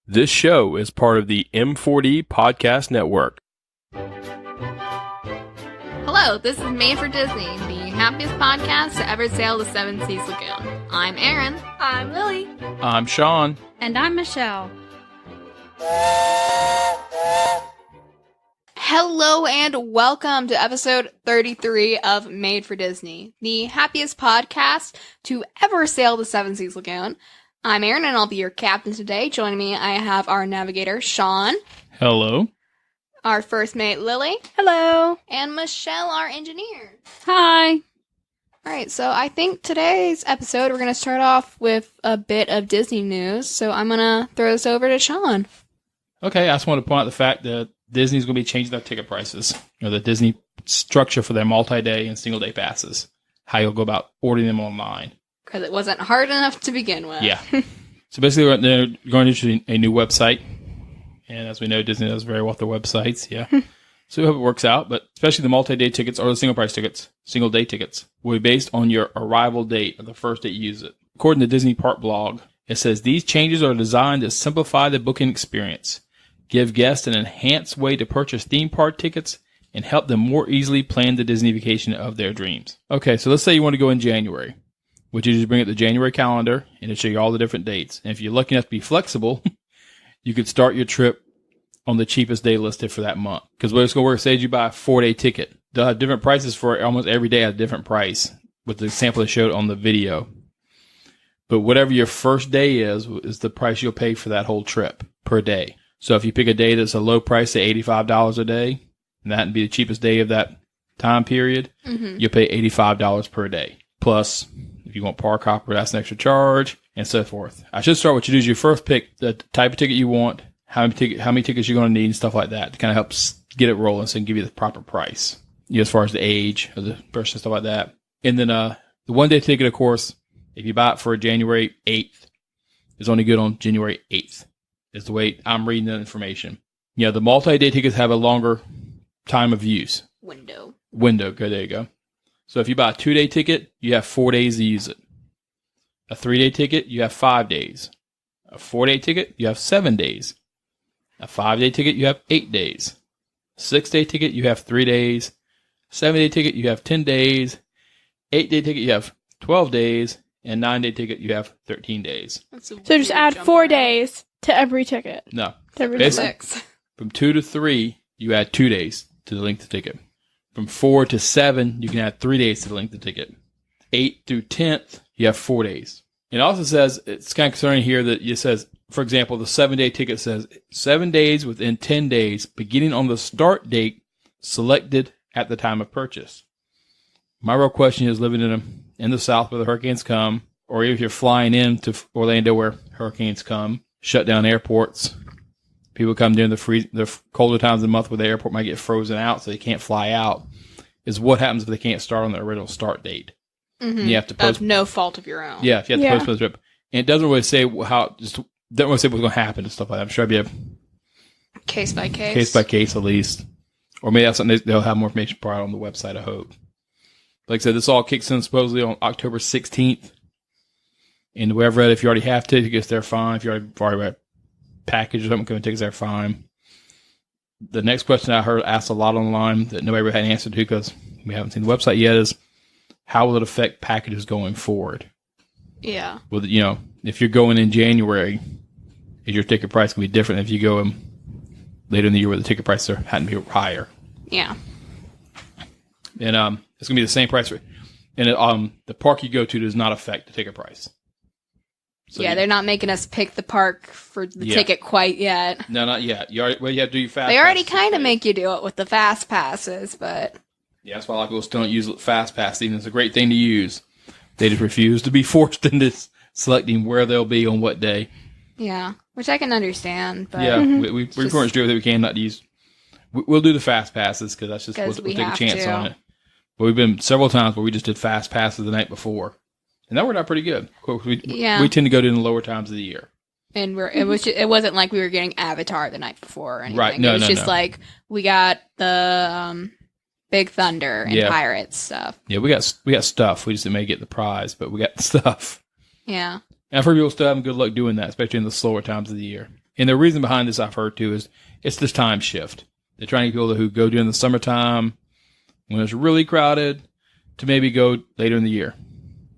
This show is part of the M4D Podcast Network. Hello, this is Made for Disney, the happiest podcast to ever sail the Seven Seas Lagoon. I'm Erin. I'm Lily. I'm Sean. And I'm Michelle. Hello and welcome to episode 33 of Made for Disney, the happiest podcast to ever sail the Seven Seas Lagoon. I'm Erin and I'll be your captain today. Joining me, I have our navigator, Sean. Hello. Our first mate, Lily. Hello. And Michelle, our engineer. Hi. All right, so I think today's episode, we're going to start off with a bit of Disney news. So I'm going to throw this over to Sean. Okay, I just want to point out the fact that Disney's going to be changing their ticket prices, or the Disney structure for their multi-day and single-day passes, how you'll go about ordering them online. Because it wasn't hard enough to begin with. Yeah. So basically, they're going to introduce a new website. And as we know, Disney does very well with their websites. Yeah. So we hope it works out. But especially the multi-day tickets or the single-price tickets, single-day tickets, will be based on your arrival date or the first date you use it. According to Disney Park blog, it says, these changes are designed to simplify the booking experience, give guests an enhanced way to purchase theme park tickets, and help them more easily plan the Disney vacation of their dreams. Okay, so let's say you want to go in January. Which you just bring up the January calendar, and it'll show you all the different dates. And if you're lucky enough to be flexible, you could start your trip on the cheapest day listed for that month. Because what it's going to work, say you buy a 4-day ticket. They'll have different prices for almost every day at a different price, with the example they showed on the video. But whatever your first day is the price you'll pay for that whole trip per day. So if you pick a day that's a low price, say $85 a day, and that'd be the cheapest day of that time period, you'll pay $85 per day. Plus, if you want park hopper, that's an extra charge, and so forth. I should start what you do is you first pick the type of ticket you want, how many tickets you're going to need, and stuff like that to kind of help get it rolling so it can give you the proper price. As far as the age of the person, stuff like that. And then the one-day ticket, of course, if you buy it for January 8th, is only good on January 8th. Is the way I'm reading the information. The multi-day tickets have a longer time of use. Window. Good, there you go. So if you buy a 2-day ticket, you have 4 days to use it. A 3-day ticket, you have 5 days. A 4-day ticket, you have 7 days. A 5-day ticket, you have 8 days. A 6-day ticket, you have 3 days. 7-day ticket, you have 10 days. 8-day ticket, you have 12 days. And 9-day ticket, you have 13 days. So just add 4 days to every ticket. No. To every Basically, 6. From 2 to 3, you add 2 days to the length of the ticket. From 4 to 7, you can add 3 days to the length of the ticket. 8 through 10th, you have 4 days. It also says, it's kind of concerning here that it says, for example, the 7-day ticket says 7 days within 10 days, beginning on the start date selected at the time of purchase. My real question is, living in the South where the hurricanes come, or if you're flying into Orlando where hurricanes come, shut down airports. People come during the colder times of the month where the airport might get frozen out so they can't fly out, is what happens if they can't start on the original start date. Mm-hmm. You have to post. Of no fault of your own. Yeah, if you have to postpone the trip. And it doesn't really say doesn't really say what's going to happen and stuff like that. I'm sure it'll be a Case by case. Case by case at least. Or maybe that's something they'll have more information probably on the website, I hope. Like I said, this all kicks in supposedly on October 16th. And whoever, if you already have tickets, they're fine. If you already read package or something, going to take there fine. The next question I heard asked a lot online that nobody really had an answer to because we haven't seen the website yet is, how will it affect packages going forward? Yeah. Well, if you're going in January, is your ticket price going to be different if you go in later in the year where the ticket prices hadn't been higher? Yeah. And it's going to be the same price. And the park you go to does not affect the ticket price. So they're not making us pick the park for the ticket quite yet. No, not yet. You have to do your fast. They already kind of make you do it with the fast passes, but yeah, that's why a lot of people still don't use fast pass. Even it's a great thing to use. They just refuse to be forced into selecting where they'll be on what day. Yeah, which I can understand. But we pretty much do everything we can not to use. We'll do the fast passes because that's just we'll take a chance on it. But we've been several times where we just did fast passes the night before. And that worked out pretty good. We tend to go to the lower times of the year. And it wasn't like we were getting Avatar the night before or anything. Right. No, it was just like we got the Big Thunder and Pirates stuff. Yeah, we got stuff. We just didn't make it the prize, but we got stuff. Yeah. And I've heard people still having good luck doing that, especially in the slower times of the year. And the reason behind this I've heard too is it's this time shift. They're trying to get people who go during the summertime when it's really crowded to maybe go later in the year.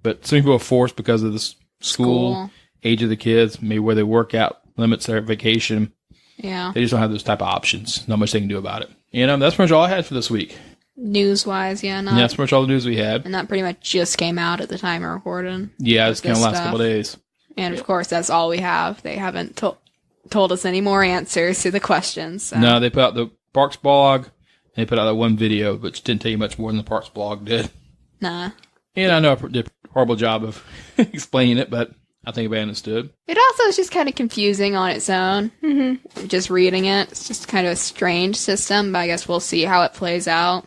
But some people are forced because of the school age of the kids, maybe where they work out limits their vacation. Yeah. They just don't have those type of options. Not much they can do about it. And that's pretty much all I had for this week. News-wise, yeah. Yeah, that's pretty much all the news we had. And that pretty much just came out at the time of recording. Yeah, it's kind of last couple of days. And of course, that's all we have. They haven't told us any more answers to the questions. So. No, they put out the Parks blog, and they put out that one video, which didn't tell you much more than the Parks blog did. Nah. And I know I did a horrible job of explaining it, but I think everybody understood. It also is just kind of confusing on its own. Mm-hmm. Just reading it. It's just kind of a strange system, but I guess we'll see how it plays out.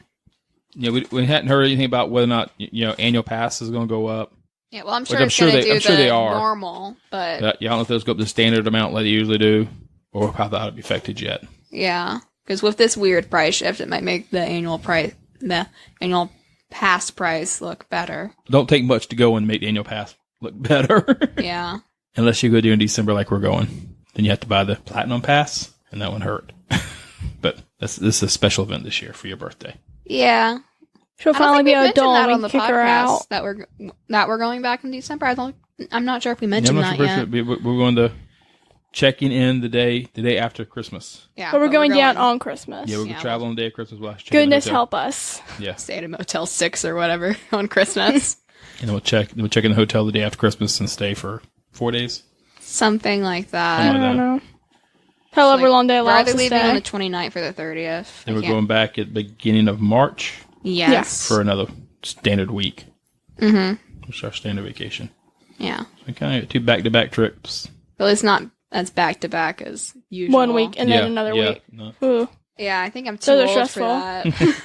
Yeah, we hadn't heard anything about whether or not, annual pass is going to go up. Yeah, well, I'm sure it's going to do the normal, but... Yeah, I don't know if those go up the standard amount like they usually do, or how that would be affected yet. Yeah, because with this weird price shift, it might make the annual pass price look better. Don't take much to go and make the annual pass look better. Yeah. Unless you go do in December like we're going. Then you have to buy the platinum pass, and that one hurt. But this is a special event this year for your birthday. Yeah. She'll finally be adult that on and the kick her podcast out. that we're going back in December. I'm not sure if we mentioned that yet. We're going to checking in the day after Christmas. Yeah, But we're going down on Christmas. Yeah, we're going to travel on the day of Christmas. We'll Goodness help us. Yeah. Stay at a Motel 6 or whatever on Christmas. And we'll check in the hotel the day after Christmas and stay for 4 days. Something like that. I don't know. However long they allow us to stay. We're either leaving on the 29th or the 30th. And we're going back at the beginning of March. Yes. For another standard week. Mm-hmm. Which is our standard vacation. Yeah. So we kind of got 2 back-to-back trips. Well, it's not as back-to-back as usual. 1 week and then another week. No. Ooh. Yeah, I think I'm too old stressful. for that.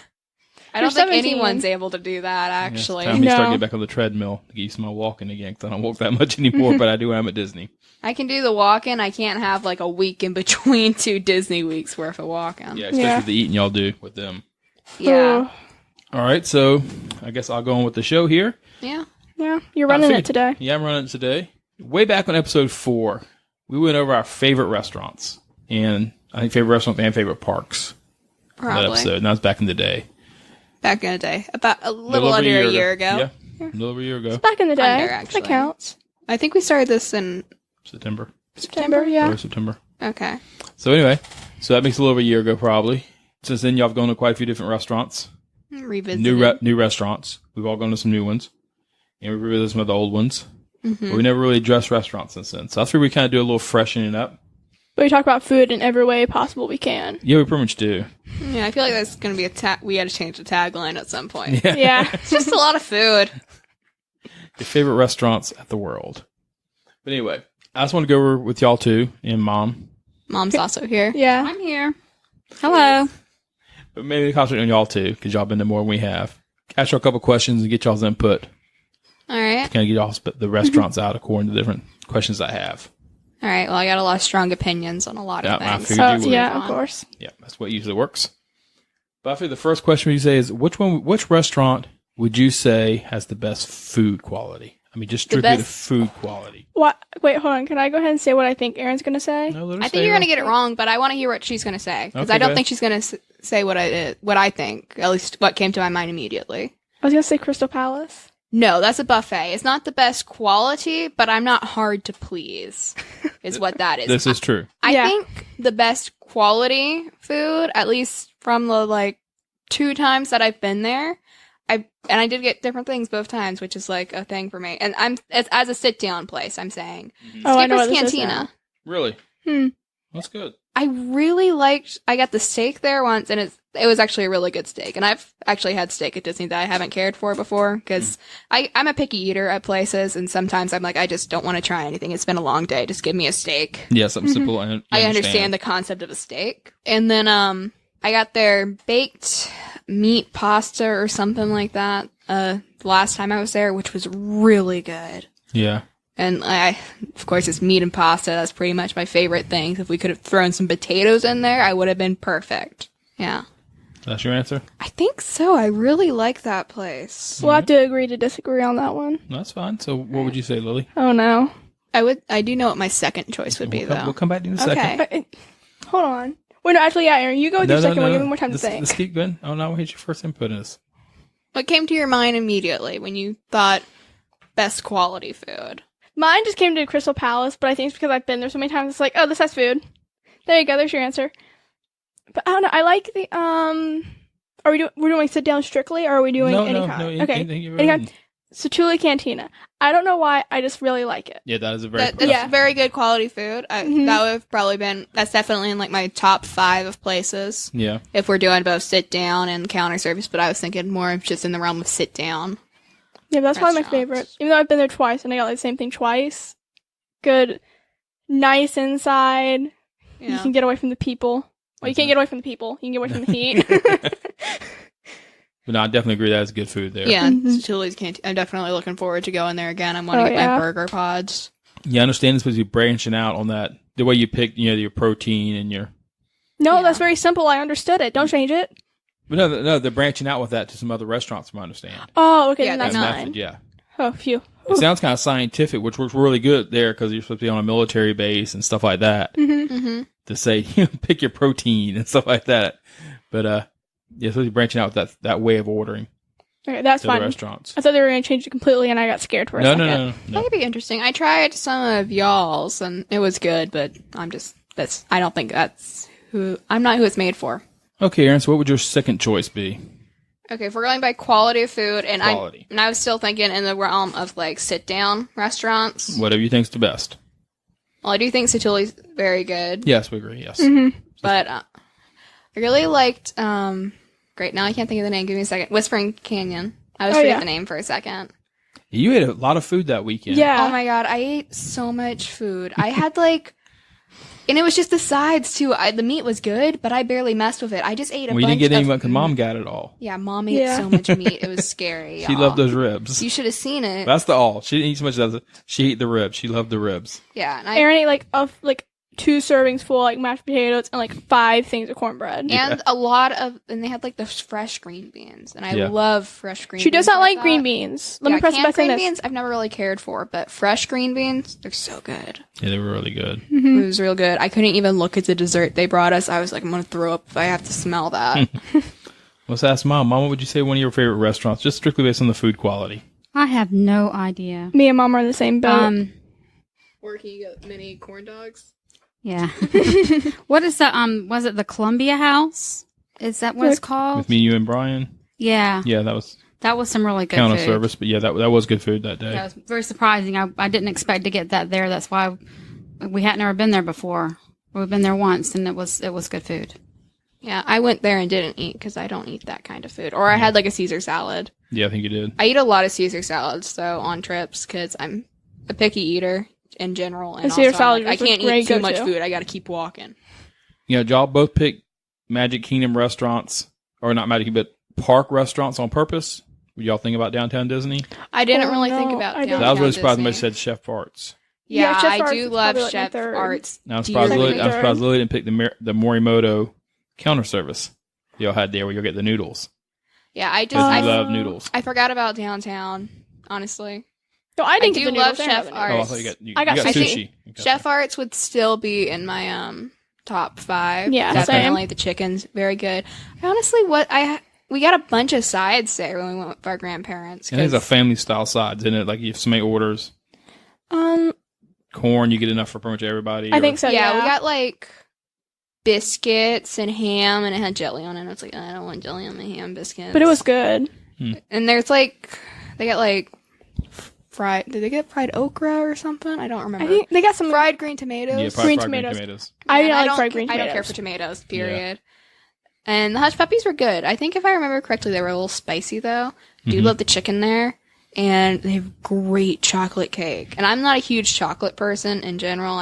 I don't think anyone's able to do that, actually. Yeah, it's time me to start getting back on the treadmill to get used to my walking again, because I don't walk that much anymore, but I do when I'm at Disney. I can do the walking. I can't have like a week in between 2 Disney weeks worth of walking. Yeah, especially the eating y'all do with them. Yeah. All right, so I guess I'll go on with the show here. Yeah. Yeah, you're running it today. Yeah, I'm running it today. Way back on episode 4, we went over our favorite restaurants. And I think favorite restaurants and favorite parks. Probably. That episode, and that was back in the day. Back in the day. About a little under a year ago. Yeah, a little over a year ago. Back in the day. Under, actually. That counts. I think we started this in... September, yeah. Early September. Okay. So anyway, that makes a little over a year ago probably. Since then, y'all have gone to quite a few different restaurants. Revisited. New restaurants. We've all gone to some new ones. And we revisited some of the old ones. Mm-hmm. But we never really addressed restaurants since then. So I figured we kind of do a little freshening up. But we talk about food in every way possible we can. Yeah, we pretty much do. Yeah, I feel like that's going to be we had to change the tagline at some point. Yeah. It's just a lot of food. Your favorite restaurants at the world. But anyway, I just want to go over with y'all too, and Mom. Mom's also here. Yeah. I'm here. Hello. But maybe concentrate on y'all too, because y'all been there more than we have. Ask y'all a couple questions and get y'all's input. All right. Kind of get y'all the restaurants out according to the different questions I have. All right. Well, I got a lot of strong opinions on a lot of I things. figured you would. Yeah, of course. Yeah, that's what usually works. But I feel the first question you say is, which restaurant would you say has the best food quality? I mean, just strictly the food quality. What? Wait, hold on. Can I go ahead and say what I think Aaron's going to say? No, I think you're going to get it wrong, but I want to hear what she's going to say. Because I don't think she's going to say what I think, at least what came to my mind immediately. I was going to say Crystal Palace. No, that's a buffet. It's not the best quality, but I'm not hard to please, is what that is. This is true. I think the best quality food, at least from the 2 times that I've been there, I did get different things both times, which is a thing for me. And it's as a sit down place, I'm saying. Oh, I know what Skipper's this is now. Cantina. Really? That's good. I really I got the steak there once, and it was actually a really good steak. And I've actually had steak at Disney that I haven't cared for before, because I'm a picky eater at places, and sometimes I'm I just don't want to try anything. It's been a long day. Just give me a steak. Yeah, something simple. I understand the concept of a steak. And then I got their baked meat pasta or something like that the last time I was there, which was really good. Yeah. And of course, it's meat and pasta. That's pretty much my favorite things. If we could have thrown some potatoes in there, I would have been perfect. Yeah. That's your answer? I think so. I really like that place. We'll have to agree to disagree on that one. That's fine. So what would you say, Lily? Oh, no. I do know what my second choice would be, though. We'll come back to you in a second. Okay. Hold on. Wait, no, actually, yeah, Aaron, you go with your second one. Give me more time to think. Let's keep going. Oh, no, here's your first input in this. What came to your mind immediately when you thought best quality food? Mine just came to Crystal Palace, but I think it's because I've been there so many times. It's like, oh, this has food. There you go. There's your answer. But I don't know. I like the Are we're doing sit down strictly, or are we doing any kind? Okay, any kind. Satu'li Cantina. I don't know why. I just really like it. Yeah, that is a very good quality food. That would have probably been. That's definitely in like my top 5 of places. Yeah. If we're doing both sit down and counter service, but I was thinking more of just in the realm of sit down. Yeah, that's probably my favorite. Even though I've been there twice and I got like the same thing twice. Good, nice inside. Yeah. You can get away from the people. Well, you can't get away from the people. You can get away from the heat. But no, I definitely agree that's good food there. Yeah, Satu'li's Canteen. I'm definitely looking forward to going there again. I want to get my burger pods. Yeah, I understand it's supposed to be branching out on that. The way you pick, your protein and your... No, that's very simple. I understood it. Don't change it. But no, they're branching out with that to some other restaurants, from what I understand. Oh, okay. Yeah, that's method, yeah. Oh, phew. It sounds kind of scientific, which works really good there because you're supposed to be on a military base and stuff like that. To say, pick your protein and stuff like that. But, yeah, so you're branching out with that way of ordering. Okay, that's fine. Restaurants. I thought they were going to change it completely, and I got scared for a second. No. That could be interesting. I tried some of y'all's, and it was good, but I don't think I'm not who it's made for. Okay, Aaron, so what would your second choice be? Okay, if we're going by quality of food, and I was still thinking in the realm of, like, sit-down restaurants. Whatever you think's the best. Well, I do think Satu'li's very good. Yes, we agree, yes. But I really liked, great, now I can't think of the name. Give me a second. Whispering Canyon. I was forgetting the name for a second. You ate a lot of food that weekend. Yeah. Oh my god, I ate so much food. I had and it was just the sides too. The meat was good, but I barely messed with it. I just ate a bunch of... you didn't get any because Mom got it all. Yeah, Mom ate so much meat. It was scary, She loved those ribs. You should have seen it. That's she didn't eat so much of it. She ate the ribs. She loved the ribs. Yeah. And Aaron ate 2 servings full mashed potatoes and 5 things of cornbread. And a lot of... And they had those fresh green beans. And I love fresh green beans. She does not like green beans. Let me press the button. Green beans I've never really cared for, but fresh green beans, they're so good. Yeah, they were really good. It was real good. I couldn't even look at the dessert they brought us. I was like, I'm going to throw up if I have to smell that. Let's ask Mom. Mom, what would you say one of your favorite restaurants, just strictly based on the food quality? I have no idea. Me and Mom are in the same boat. Or can you get mini corn dogs? Yeah. What is the, was it the Columbia House? Is that what it's called? With me, you, and Brian? Yeah. Yeah, that was some really good counter food. service, but yeah, that was good food that day. Yeah, it was very surprising. I didn't expect to get that there. That's why we had never been there before. We've been there once, and it was good food. Yeah, I went there and didn't eat because I don't eat that kind of food. Or I had a Caesar salad. Yeah, I think you did. I eat a lot of Caesar salads, though, on trips because I'm a picky eater in general. And Caesar salad I can't eat too much food. I got to keep walking. Y'all both pick Magic Kingdom restaurants, or not Magic Kingdom, but park restaurants on purpose. Would y'all think about Downtown Disney? I didn't really think about Downtown Disney. I was really surprised when they said Chef Arts. Yeah, Chef I Arts do love Chef Arts. I'm surprised Lily didn't pick the Morimoto counter service y'all had there where you'll get the noodles. Yeah, I love noodles. I forgot about Downtown, honestly. No, I didn't do get the love noodles. Chef Arts. Oh, I thought you got sushi. Okay. Chef Arts would still be in my top 5. Yeah, definitely. same. The chicken's very good. Honestly, we got a bunch of sides there when we went with our grandparents. And there's a family style sides, isn't it? Like if somebody orders corn, you get enough for pretty much everybody. I think so. Yeah, we got biscuits and ham, and it had jelly on it. And it's I don't want jelly on my ham biscuits. But it was good. And there's they got fried. Did they get fried okra or something? I don't remember. I think they got some fried green tomatoes. Yeah, green fried tomatoes. I didn't like fried green tomatoes. I don't care for tomatoes. Period. Yeah. And the hush puppies were good. I think if I remember correctly, they were a little spicy though. I do love the chicken there, and they have great chocolate cake. And I'm not a huge chocolate person in general.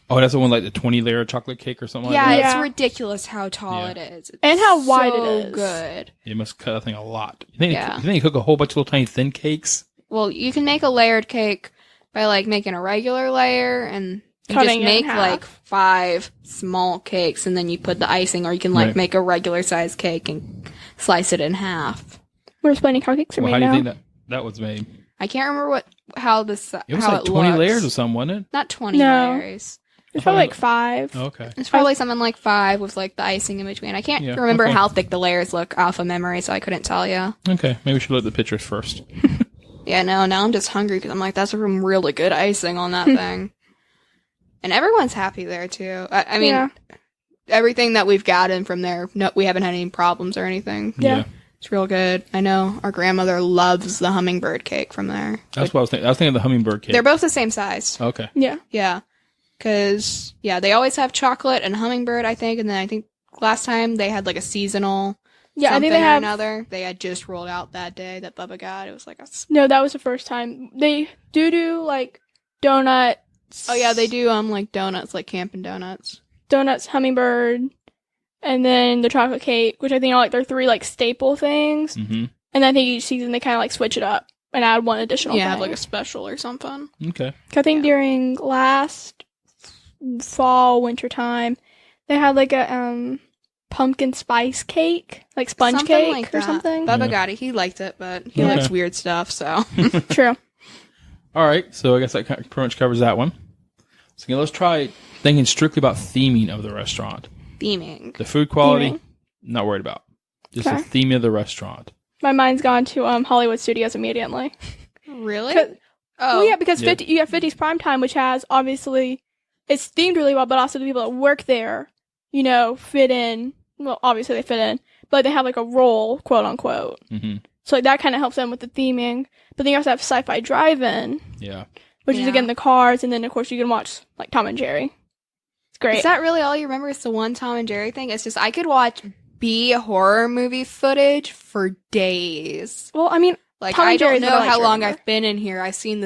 Oh, that's the one the 20-layer chocolate cake or something like that? Yeah, it's ridiculous how tall it is. It's and how wide it is. Good. You must cut that thing a lot. You think you cook a whole bunch of little tiny thin cakes? Well, you can make a layered cake by making a regular layer, and you cutting just make 5 small cakes, and then you put the icing, or you can make a regular size cake and slice it in half. We're explaining how cakes are made now. How do you think that was made? I can't remember what how this It was how like it 20 looks. layers or something, wasn't it? Not 20 No. layers. It's probably like 5. Oh, okay. It's probably something like 5 with like the icing in between. I can't Yeah, remember okay. how thick the layers look off of memory, so I couldn't tell you. Okay, maybe we should look at the pictures first. Yeah, no, now I'm just hungry because I'm like, that's some really good icing on that thing. And everyone's happy there too. I mean, Yeah. everything that we've gotten from there, no, we haven't had any problems or anything. Yeah. It's real good. I know our grandmother loves the hummingbird cake from there. That's what I was thinking. I was thinking of the hummingbird cake. They're both the same size. Okay. Yeah. Yeah. Because, yeah, they always have chocolate and hummingbird, I think. And then I think last time they had like a seasonal Yeah, I something think they or have. another. They had just rolled out that day that Bubba got. It was like No, that was the first time. They do like donuts. oh yeah, they do like donuts, like camping donuts. Donuts, hummingbird, and then the chocolate cake, which I think are like their 3 like staple things. Mm-hmm. And then I think each season they kind of like switch it up and add one additional Yeah, thing. have like a special or something. Okay. 'Cause I think during last fall, winter time, they had like a pumpkin spice cake, like sponge Something cake like or that. something. Bubba Yeah. got it. He liked it, but he Okay. likes weird stuff, so. True. All right, so I guess that pretty much covers that one. So again, let's try thinking strictly about theming of the restaurant. Theming. The food quality, Theming. not worried about. Just Okay. the theme of the restaurant. My mind's gone to Hollywood Studios immediately. Really? 'Cause- Oh, Well, yeah, because Yeah. you have 50's Primetime, which has obviously it's themed really well, but also the people that work there, fit in. Well, obviously they fit in, but they have like a role, quote unquote. Mm-hmm. So like that kind of helps them with the theming. But then you also have Sci-Fi Drive-In, Yeah. which is Yeah. again the cars, and then of course you can watch like Tom and Jerry. It's great. Is that really all you remember? Is the one Tom and Jerry thing? It's just I could watch B horror movie footage for days. Well, I mean, Like Tom and I don't Jerry's what know I like how to long remember. I've been in here. I've seen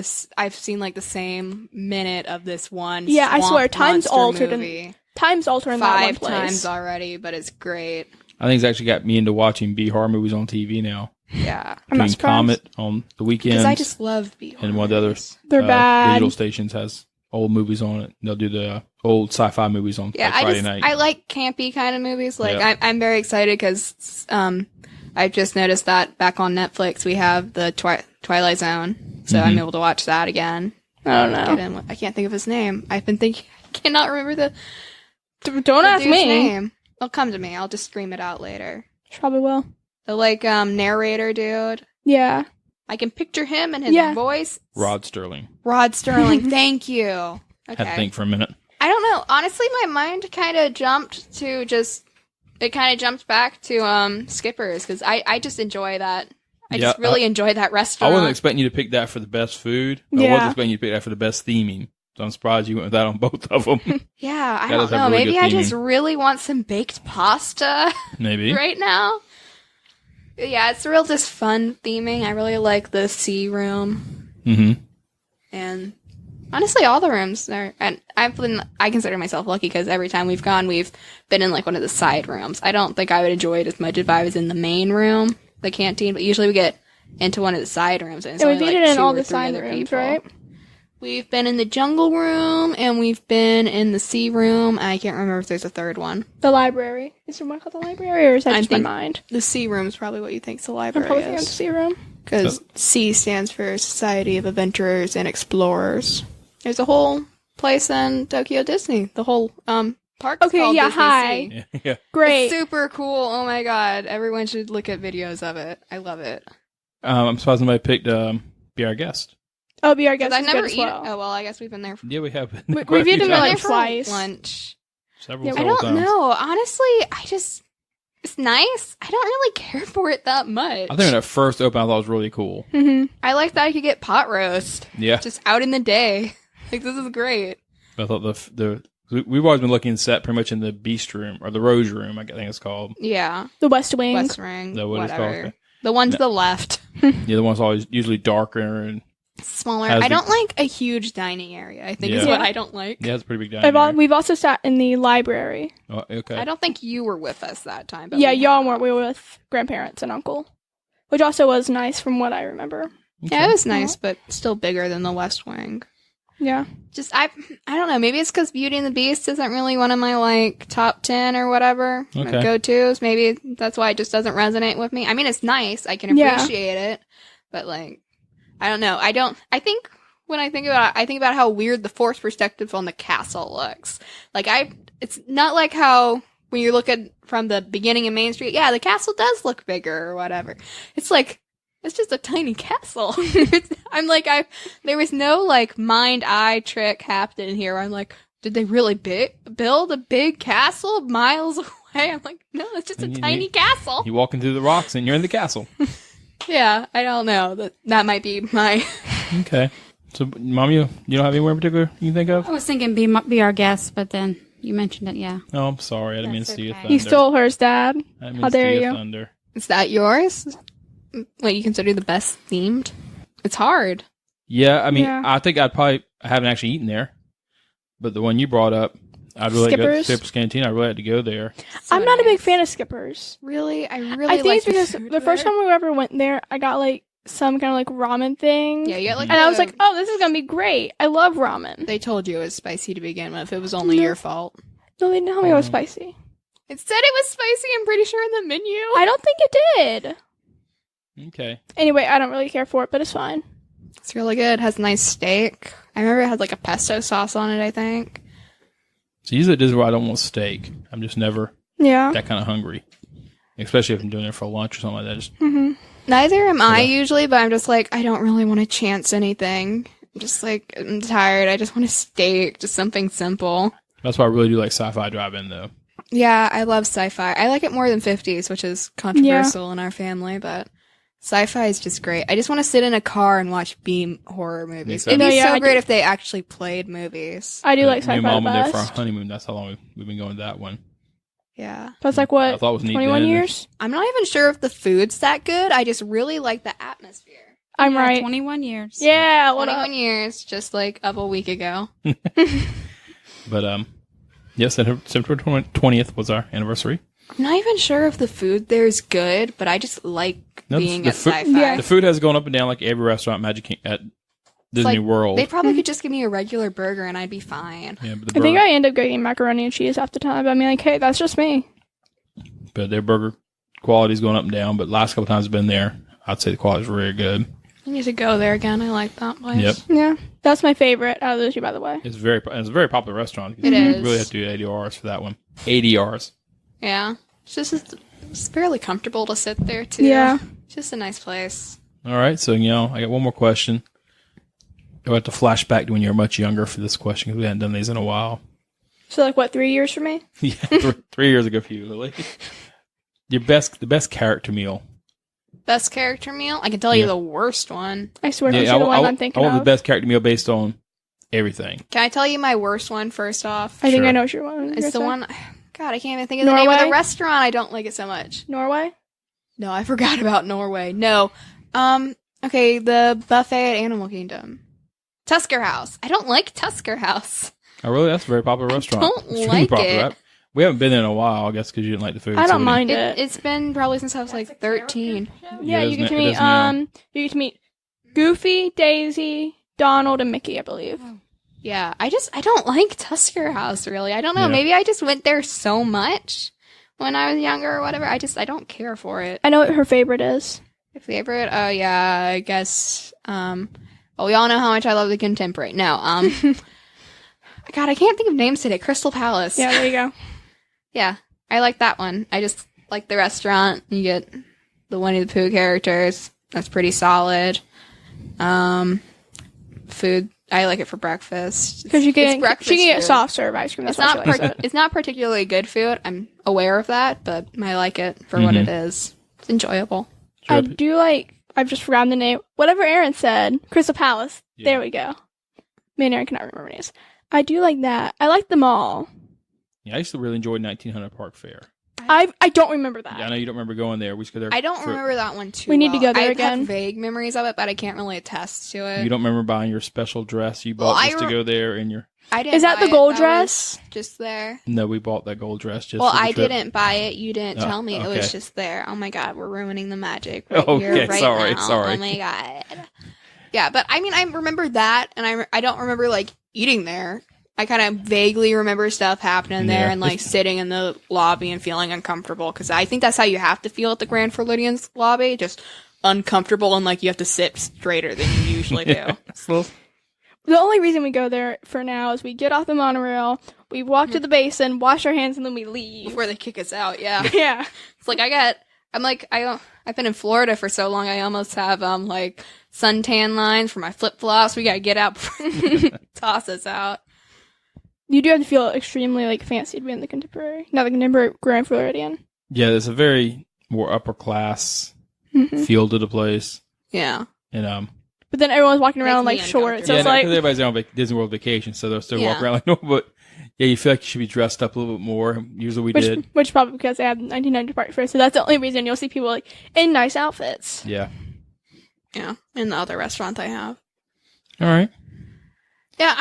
like the same minute of this one. Yeah, I swamp swear, time's monster altered movie. times alter in that one 5 place. times already, but it's great. I think it's actually got me into watching B horror movies on TV now. Yeah, I'm not Between surprised. Comet on the weekends because I just love B horror. and one of the other movies. They're bad. digital stations has old movies on it. They'll do the old sci-fi movies on Yeah, like, Friday night. I like campy kind of movies. Like Yeah. I'm very excited because I've just noticed that back on Netflix we have the Twilight Zone, so I'm Mhm. able to watch that again. I don't Get know. in. I can't think of his name. I've been thinking. I cannot remember the Don't ask dude's me. name. It'll come to me. I'll just scream it out later. Probably will. The narrator dude. Yeah. I can picture him and his Yeah. voice. Rod Sterling. Rod Sterling. Thank you. Had to Okay. think for a minute. I don't know. Honestly, my mind kind of jumped to back to Skipper's because I just enjoy that. I Yeah, just really enjoy that I restaurant. wasn't expecting you to pick that for the best food. But I Yeah. was expecting you to pick that for the best theming. So I'm surprised you went with that on both of them. Yeah, I That don't does have know. really Maybe good I just theming. really want some baked pasta Maybe. right now. Yeah, it's real just fun theming. I really like the sea room. Mm-hmm. And honestly, all the rooms are, and I consider myself lucky because every time we've gone, we've been in like one of the side rooms. I don't think I would enjoy it as much if I was in the main room, the canteen, but usually we get into one of the side rooms. And it's And only, we've like, eaten in 2 all or the 3 side other rooms, people. right? We've been in the jungle room and we've been in the sea room. I can't remember if there's a third one. The library. Is there one called the library, or is that I just my think- mind? The sea room is probably what you think the I'm library probably thinking of the is. sea room. Because C stands for Society of Adventurers and Explorers. There's a whole place in Tokyo Disney. The whole park. Okay, called yeah, Disney hi. Sea. Yeah. Yeah. Great. It's super cool. Oh my god. Everyone should look at videos of it. I love it. I'm surprised somebody picked Be Our Guest. Oh, be our guest. Because I've is never good as eaten. well. Oh well, I guess we've been there. Yeah, we have. We've quite a few eaten it times. like for twice. lunch. Several Yeah, I several don't times. know. Honestly, it's nice. I don't really care for it that much. I think when it first opened, I thought it was really cool. Mm-hmm. I like that I could get pot roast Yeah. just out in the day. Like this is great. I thought we've always been looking set pretty much in the Beast Room or the Rose Room, I think it's called. Yeah. The West Wing. West Ring. Is that what it's whatever. called? The one to the left. Yeah, the one's always usually darker and Smaller. Has I the- don't like a huge dining area. I think is Yeah. what I don't like. yeah, it's a pretty big dining area. We've also sat in the library. Oh, okay. I don't think you were with us that time. But Yeah, we y'all have. weren't. We were with grandparents and uncle, which also was nice from what I remember. Yeah, it was nice, but still bigger than the West Wing. Yeah. Just I don't know. Maybe it's because Beauty and the Beast isn't really one of my like top 10 or whatever Okay. go tos. Maybe that's why it just doesn't resonate with me. I mean, it's nice. I can Yeah. appreciate it, but like I don't know. I think when I think about it, I think about how weird the forced perspective on the castle looks. Like, it's not like how when you're looking from the beginning of Main Street, yeah, the castle does look bigger or whatever. It's like, it's just a tiny castle. I'm like, there was no like mind-eye trick happening here. I'm like, did they really build a big castle miles away? I'm like, no, it's just a tiny castle. You're walking through the rocks and you're in the castle. Yeah, I don't know. That might be my... Okay. So, Mom, you don't have anywhere in particular you can think of? I was thinking be our guest, but then you mentioned it, yeah. Oh, I'm sorry. I didn't mean to That's steal your okay. thunder. You stole hers, Dad. I didn't mean How to steal dare your you. thunder. Is that yours? What you consider the best themed? It's hard. Yeah, I mean, Yeah. I think I haven't actually eaten there. But the one you brought up, I'd really go to Skippers? Skipper's Canteen. I really had to go there. So I'm not a big nice. fan of Skippers. Really? I really I think like it's because food the first there. time we ever went there, I got like some kind of like ramen thing. Yeah, you got like And I was like, oh, this is going to be great. I love ramen. they told you it was spicy to begin with. It was only No. your fault. No, they didn't tell me it was spicy. It said it was spicy, I'm pretty sure, in the menu. I don't think it did. Okay. Anyway, I don't really care for it, but it's fine. It's really good. It has a nice steak. I remember it had like a pesto sauce on it, I think. So usually this is where I don't want steak. I'm just never Yeah. that kind of hungry. Especially if I'm doing it for lunch or something like that. Just, Mm-hmm. Neither am I Yeah. usually, but I'm just like, I don't really want to chance anything. I'm just like, I'm tired. I just want a steak, just something simple. that's why I really do like Sci-Fi Drive-In, though. Yeah, I love sci-fi. I like it more than 50s, which is controversial in our family, but sci-fi is just great. I just want to sit in a car and watch B horror movies. Me too. It'd be No, yeah, so I great do- if they actually played movies. I do like Me sci-fi and the Mom went there for our best. honeymoon. That's how long we've been going to that one. Yeah. That's like I what, thought it was neat 21 then. years? I'm not even sure if the food's that good. I just really like the atmosphere. I'm Yeah, right. 21 years. Yeah, what 21 up? years, just like of a week ago. But, yes, September 20th was our anniversary. I'm not even sure if the food there is good, but I just like No, being the at food- sci-fi. Yeah. The food has gone up and down like every restaurant at Disney like, World. They probably could just give me a regular burger and I'd be fine. Yeah, but, the I think burger, I end up getting macaroni and cheese half the time. I mean, like, hey, that's just me. but their burger quality's going up and down. But last couple times I've been there, I'd say the quality's really good. I need to go there again. I like that place. Yep. Yeah. That's my favorite out of those two, by the way. It's a very popular restaurant. It You is. really have to do ADRs for that one. ADRs. Yeah. It's fairly comfortable to sit there too. Yeah. It's just a nice place. All right, so I got one more question. I'll have to flash back to when you were much younger for this question because we hadn't done these in a while. So, like, what, 3 years for me? Yeah, 3 years ago for you, Lily. The best character meal. Best character meal? I can tell you Yeah. the worst one. I swear Yeah, those are the ones I'm thinking I want of. the best character meal based on everything. Can I tell you my worst one first off? I think Sure. I know what you're one. It's the one. God, I can't even think of the name of Norway? the restaurant. I don't like it so much. Norway? No, I forgot about Norway. No. Okay, the buffet at Animal Kingdom. Tusker House. I don't like Tusker House. Oh, really? That's a very popular restaurant. don't It's really like popular. it. We haven't been there in a while, I guess, because you didn't like the food. I so don't we mind didn't- it. It's been probably since I was like 13. Yeah, you isn't get to it? It meet, is now. you get to meet Goofy, Daisy, Donald, and Mickey, I believe. Yeah, I don't like Tusker House really. I don't know. Yeah. Maybe I just went there so much when I was younger or whatever. I don't care for it. I know what her favorite is. My favorite? Oh yeah, I guess. Well, we all know how much I love the Contemporary. No, God, I can't think of names today. Crystal Palace. Yeah, there you go. Yeah, I like that one. I just like the restaurant. You get the Winnie the Pooh characters. That's pretty solid. Food. I like it for breakfast. Because you It's can breakfast get food. soft serve ice cream. That's It's why not she likes it. it's not particularly good food. I'm aware of that, but I like it for what it is. It's enjoyable. I Sure. do like, I've just forgotten the name. Whatever Aaron said. Crystal Palace. Yeah. There we go. Me and Aaron cannot remember names. I do like that. I like them all. Yeah, I used to really enjoy 1900 Park Fair. I don't remember that. Yeah, I know you don't remember going there. We used to go there. I don't for- remember that one too. We need to well. go there I again. have vague memories of it, but I can't really attest to it. You don't remember buying your special dress you Well, bought I just to re- go there and your... I didn't. Is that buy the it. gold That dress? was just there. No, we bought that gold dress just Well, for the I trip. didn't buy it. You didn't Oh, tell me. It okay. was just there. Oh my god, we're ruining the magic right Okay, here, right sorry, now. sorry. Oh my god. Yeah, but I mean, I remember that, and I don't remember like eating there. I kind of vaguely remember stuff happening there Yeah. and like sitting in the lobby and feeling uncomfortable because I think that's how you have to feel at the Grand Floridian's lobby, just uncomfortable and like you have to sit straighter than you usually do. The only reason we go there for now is we get off the monorail, we walk to the basin, wash our hands, and then we leave. Before they kick us out, yeah. Yeah. It's like I've been in Florida for so long, I almost have like suntan lines for my flip-flops. We gotta get out before they toss us out. You do have to feel extremely like fancy to be in the contemporary. Not the contemporary Grand Floridian. Yeah, there's a very more upper class feel to the place. Yeah. And but then everyone's walking around Makes like me shorts. So yeah, it's like, because everybody's on Disney World vacation, so they'll still walk Yeah. around like normal. But yeah, you feel like you should be dressed up a little bit more. Usually we did. which is probably because they had 1990 Park Fair. So that's the only reason you'll see people like in nice outfits. Yeah. Yeah. In the other restaurant I have. All right. Yeah,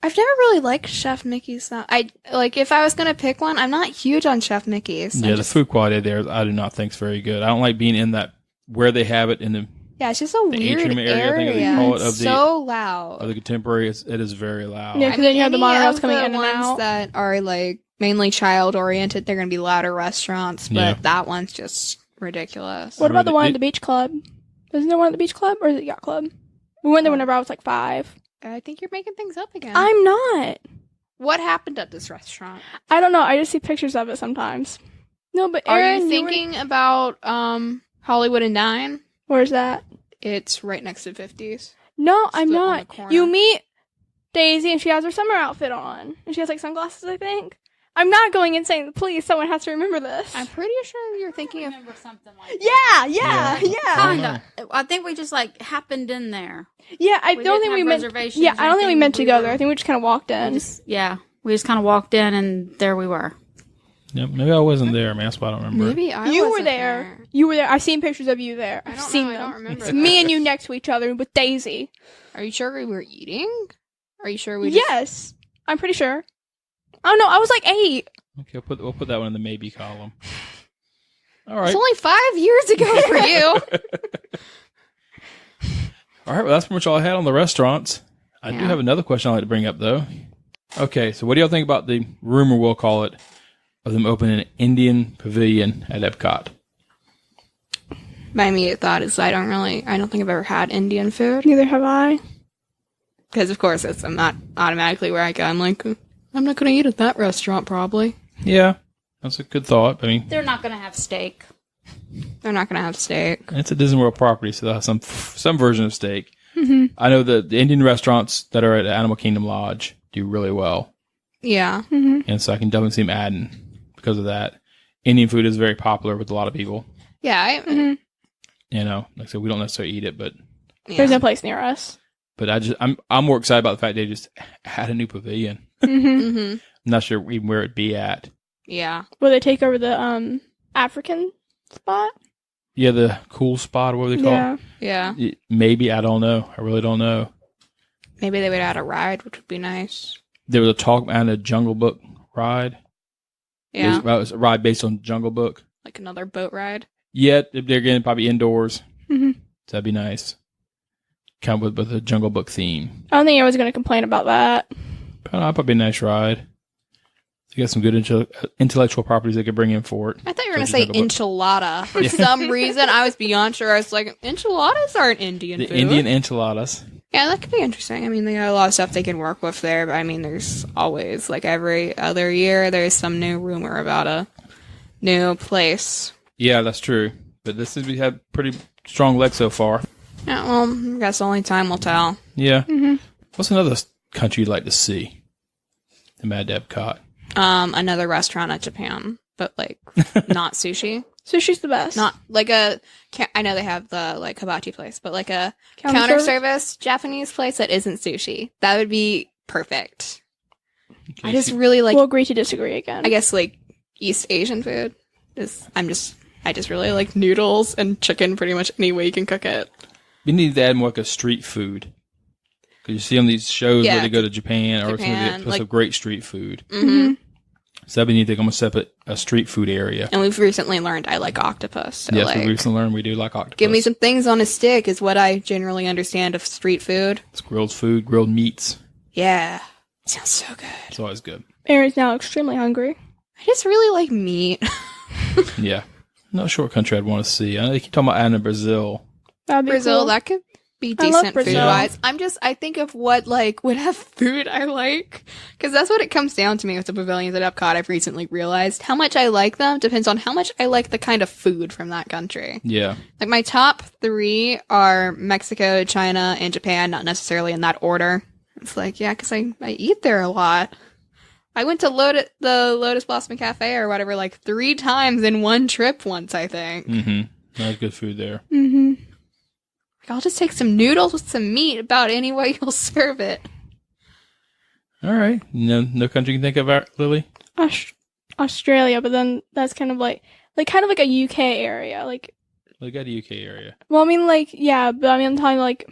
I've never really liked Chef Mickey's. If I was gonna pick one, I'm not huge on Chef Mickey's. Yeah, the food quality there, I do not think is very good. I don't like being in that where they have it in the it's just a the weird atrium area, I think they area. call it, It's of the- so loud. of the contemporary. It is very loud. Yeah, because then you have the Any monorails of coming the in and ones out. that are like mainly child oriented, they're gonna be louder restaurants, but Yeah. that one's just ridiculous. What about the one It- at the beach club? Isn't there one at the beach club or is it yacht club? We went there whenever I was like 5. I think you're making things up again. I'm not. What happened at this restaurant? I don't know. I just see pictures of it sometimes. No, but Are Aaron, you thinking about Hollywood and Dine? Where's that? It's right next to 50s. No, I'm Split on not. the corner. You meet Daisy and she has her summer outfit on. And she has like sunglasses, I think. I'm not going insane. Please, someone has to remember this. I'm pretty sure you're thinking of. remember something like that. Yeah. Kinda. I think we just like happened in there. Yeah, I We don't didn't think we have meant. reservations Yeah, or I don't think we anything. meant to We go were- there. I think we just kind of walked in. We just kind of walked in and there we were. Yeah, maybe I wasn't there, man. That's why I don't remember. Maybe I You were wasn't there. You were there. I've seen pictures of you there. I've don't seen know, I them. don't remember It's that. me and you next to each other with Daisy. Are you sure we were eating? Are you sure we? Just... Yes, I'm pretty sure. Oh no, I was like 8. Okay, we'll put that one in the maybe column. All right. It's only 5 years ago for you. All right, well, that's pretty much all I had on the restaurants. I do Yeah. have another question I'd like to bring up, though. Okay, so what do y'all think about the rumor, we'll call it, of them opening an Indian Pavilion at Epcot? My immediate thought is I don't think I've ever had Indian food. Neither have I. Because of course I'm not automatically where I go. I'm like, I'm not going to eat at that restaurant probably. Yeah, that's a good thought. I mean, They're not going to have steak. They're not going to have steak. it's a Disney World property, so they'll have some version of steak. Mm-hmm. I know the Indian restaurants that are at Animal Kingdom Lodge do really well, Yeah. Mm-hmm. and so I can definitely see them adding because of that. Indian food is very popular with a lot of people. Yeah. Mm-hmm. You know, like I said, we don't necessarily eat it, but There's no place near us. I'm more excited about the fact they just had a new pavilion. Mm-hmm. Mm-hmm. I'm not sure even where it'd be at. Yeah. Will they take over the African spot? Yeah, the cool spot, what do they call Yeah. Yeah. it? Maybe, I don't know. I really don't know. Maybe they would add a ride, which would be nice. There was a talk and a Jungle Book ride. Yeah. It was a ride based on Jungle Book. Like another boat ride. Yeah, they're getting probably indoors. Mm-hmm. So that'd be nice. Kind of with a Jungle Book theme. I don't think anyone's going to complain about that. But probably a nice ride. You got some good intellectual properties they could bring in for it. I thought you were going to So say just like enchilada. For some reason, I was beyond sure. I was like, enchiladas aren't Indian The food. Indian enchiladas. Yeah, that could be interesting. I mean, they got a lot of stuff they can work with there, but I mean, there's always, like every other year, there's some new rumor about a new place. Yeah, that's true. But this has had pretty strong legs so far. Yeah, well, I guess only time will tell. Yeah. Mm-hmm. What's another country you'd like to see? The Mad Epcot. Another restaurant at Japan, but like not sushi. Sushi's the best. Not like I know they have the like hibachi place, but like a Counter counter service? service Japanese place that isn't sushi. That would be perfect. Okay, I just really like, We'll agree to disagree again. I guess like East Asian food. I just really like noodles and chicken pretty much any way you can cook it. we need to add more like a street food. Because you see on these shows Yeah, where they go to Japan or Japan, some of the like- great street food. Mm-hmm. So we need to almost set up a street food area. And we've recently learned I like octopus. So Yes, like, we recently learned we do like octopus. give me some things on a stick is what I generally understand of street food. It's grilled food, grilled meats. Yeah. Sounds so good. It's always good. Aaron's now extremely hungry. I just really like meat. Yeah. not sure what country I'd want to see. I know they keep talking about adding to Brazil. That'd be Brazil, cool. that could be I love decent Brazil. food-wise. I think of what, like, would have food I like. Because that's what it comes down to me with the pavilions at Epcot. I've recently realized how much I like them depends on how much I like the kind of food from that country. Yeah. Like, my top 3 are Mexico, China, and Japan, not necessarily in that order. It's like, yeah, because I eat there a lot. I went to the Lotus Blossom Cafe or whatever, like, 3 times in one trip once, I think. Mm-hmm. That's good food there. Mm-hmm. Like, I'll just take some noodles with some meat about any way you'll serve it. All right. No country you can think of, Lily? Australia, but then that's kind of like kind of like a UK area. Like, Well, you got a UK area. well, I mean, like, yeah, but I mean, I'm talking like,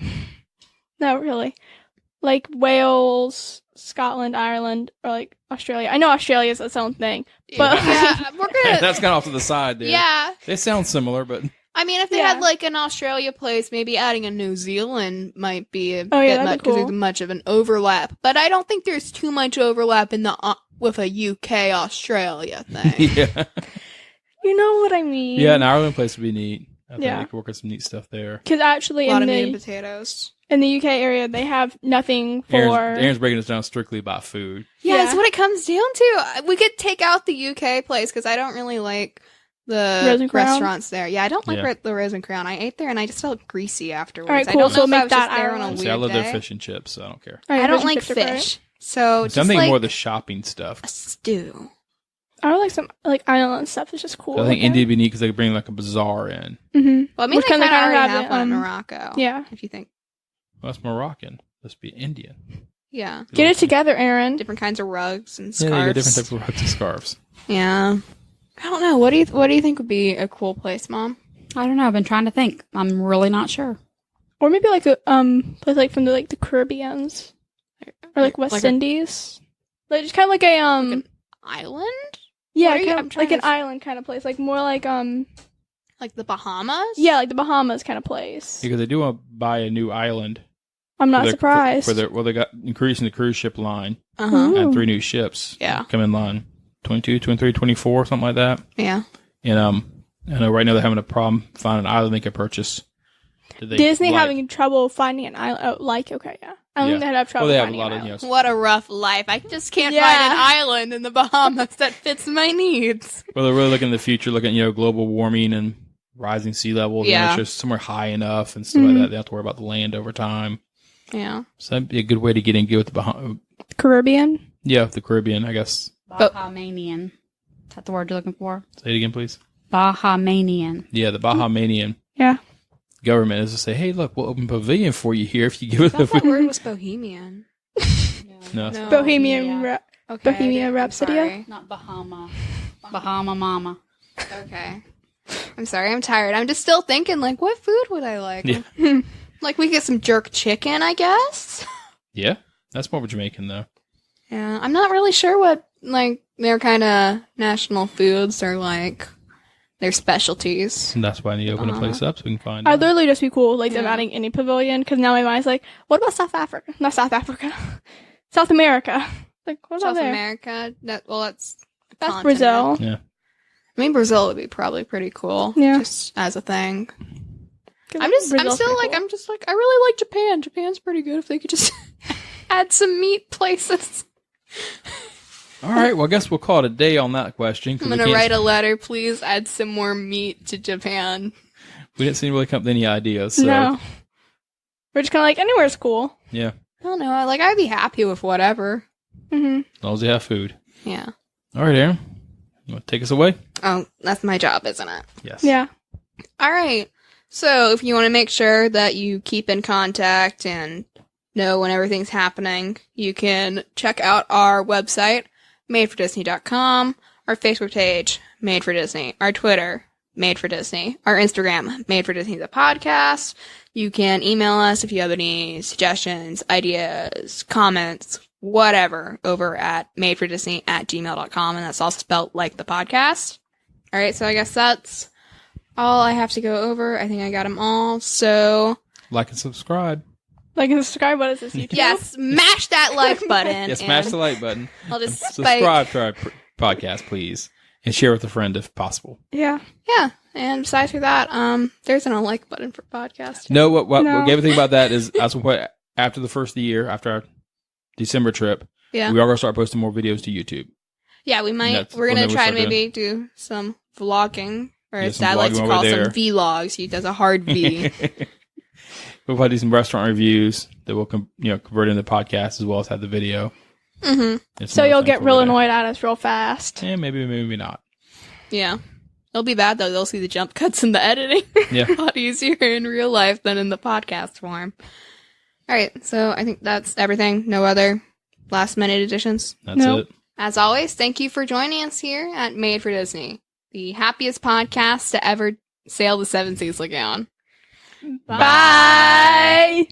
not really. Like Wales, Scotland, Ireland, or like Australia. I know Australia is its own thing, but Yeah, we're gonna... That's kind of off to the side there. Yeah. They sound similar, but... I mean, if they Yeah. had, like, an Australia place, maybe adding a New Zealand might be a Oh, yeah, bit that'd be much, because cool. there's much of an overlap. But I don't think there's too much overlap in the with a UK-Australia thing. yeah. you know what I mean. Yeah, an Ireland place would be neat. I think Yeah. they could work on some neat stuff there. Because actually, A lot in of meat and the potatoes. UK area, they have nothing for. Aaron's breaking us down strictly about food. Yeah, Yeah. that's what it comes down to. We could take out the UK place, because I don't really like the Rose and Crown? restaurants there. Yeah, I don't like Yeah. the Rose and Crown. I ate there, and I just felt greasy afterwards. All right, I cool, don't so know if make I was that just there on a Ireland. weird See, I love day. their fish and chips, so I don't care. All right, I don't fish and like chips are great. fish. So So just I'm thinking like more of the shopping stuff. a stew. I would like some like island stuff. It's just cool. So I think India would be neat because they could bring like a bazaar in. Mm-hmm. Well, I mean, Which they kind kind of of already have have it, one in Morocco. Yeah. If you think. Well, that's Moroccan. Let's be Indian. Yeah. Get it together, Aaron. Different kinds of rugs and Yeah, scarves. you got different types of rugs and scarves. Yeah. I don't know. What do you think would be a cool place, Mom? I don't know. I've been trying to think. I'm really not sure. Or maybe like a place like from the Caribbeans or like West Like a- Indies. Like just kind of like a Like an island? yeah, what are you- kind I'm of, trying like an to- island kind of place. Like more like Like the Bahamas? yeah, like the Bahamas kind of place. Because they do want to buy a new island. I'm not for their- surprised. they got increasing the cruise ship line Uh-huh. Ooh. and 3 new ships. Yeah. Come in line. 22, 23, 24, something like that. Yeah. And I know right now they're having a problem finding an island they could purchase. that they Disney like. having trouble finding an island. Oh, okay, yeah. I don't Yeah. think they'd have trouble Well, they have a finding lot an of, island. What a rough life. I just can't Yeah. find an island in the Bahamas that fits my needs. Well, they're really looking in the future, looking at, global warming and rising sea levels. Yeah. And it's just somewhere high enough and stuff like that. They have to worry about the land over time. Yeah. So that'd be a good way to get in good with the Bahamas. Caribbean. Yeah, the Caribbean, I guess. But- Bahamanian. Is that the word you're looking for? Say it again, please. Bahamanian. Yeah, the Bahamanian Yeah. government is to say, hey, look, we'll open a pavilion for you here if you give us I the thought that word food. was Bohemian. No. No. Bohemian yeah. Okay. Bohemian I'm Rhapsody? sorry. Not Bahama. Bahama Mama. Okay. I'm sorry, I'm tired. I'm just still thinking, like, what food would I like? Yeah. Like, we get some jerk chicken, I guess? Yeah, that's more of a Jamaican, though. Yeah, I'm not really sure what, like, their kind of national foods are like, their specialties. And that's why I need to open a place up so we can find I'd out. literally just be cool, like them Yeah. adding any pavilion, because now my mind's like, what about South Africa? Not South Africa. South America. Like, what about South there? America, that's a That's continent. Brazil. Yeah. I mean, Brazil would be probably pretty cool. Yeah. Just as a thing. 'Cause I'm Brazil's still pretty like, cool. I really like Japan. Japan's pretty good if they could just add some meat places. All right, well, I guess we'll call it a day on that question. 'cause I'm we gonna can't- write a letter. Please add some more meat to Japan. We didn't seem to really come up with any ideas, so No. We're just kind of like, anywhere's cool. yeah, I don't know. Like, I'd be happy with whatever. Mm-hmm. as long as you have food. Yeah. All right, Aaron, you want to take us away? Oh, that's my job, isn't it? Yes. Yeah. All right. So, if you want to make sure that you keep in contact and know when everything's happening, you can check out our website, madefordisney.com, our Facebook page, Made for Disney, our Twitter, Made for Disney, our Instagram, Made for Disney the podcast. You can email us if you have any suggestions, ideas, comments, whatever, over at madefordisney@gmail.com, and that's all spelled like the podcast. All right, so I guess that's all I have to go over. I think I got them all. So, Like and subscribe. Like and subscribe. What is this, YouTube? yeah, smash that like button. Yeah, smash and the like button. I'll And just spike. subscribe to our podcast, please. And share with a friend if possible. Yeah. Yeah. And besides for that, there's an unlike button for podcast. No, what No. the thing about that is, at some point after the first of the year, after our December trip, Yeah. we are going to start posting more videos to YouTube. Yeah, we might. That's We're going to when we try to start maybe do some vlogging. Or Yeah, as some Dad likes to vlogging call over some there. vlogs. He does a hard V. We'll probably do some restaurant reviews that will convert into the podcast as well as have the video. Mm-hmm. So you'll get real annoyed at us real fast. Yeah, maybe not. Yeah. It'll be bad, though. They'll see the jump cuts in the editing. Yeah. A lot easier in real life than in the podcast form. All right. So I think that's everything. No other last-minute additions. That's Nope. it. As always, thank you for joining us here at Made for Disney, the happiest podcast to ever sail the Seven Seas Lagoon. Bye.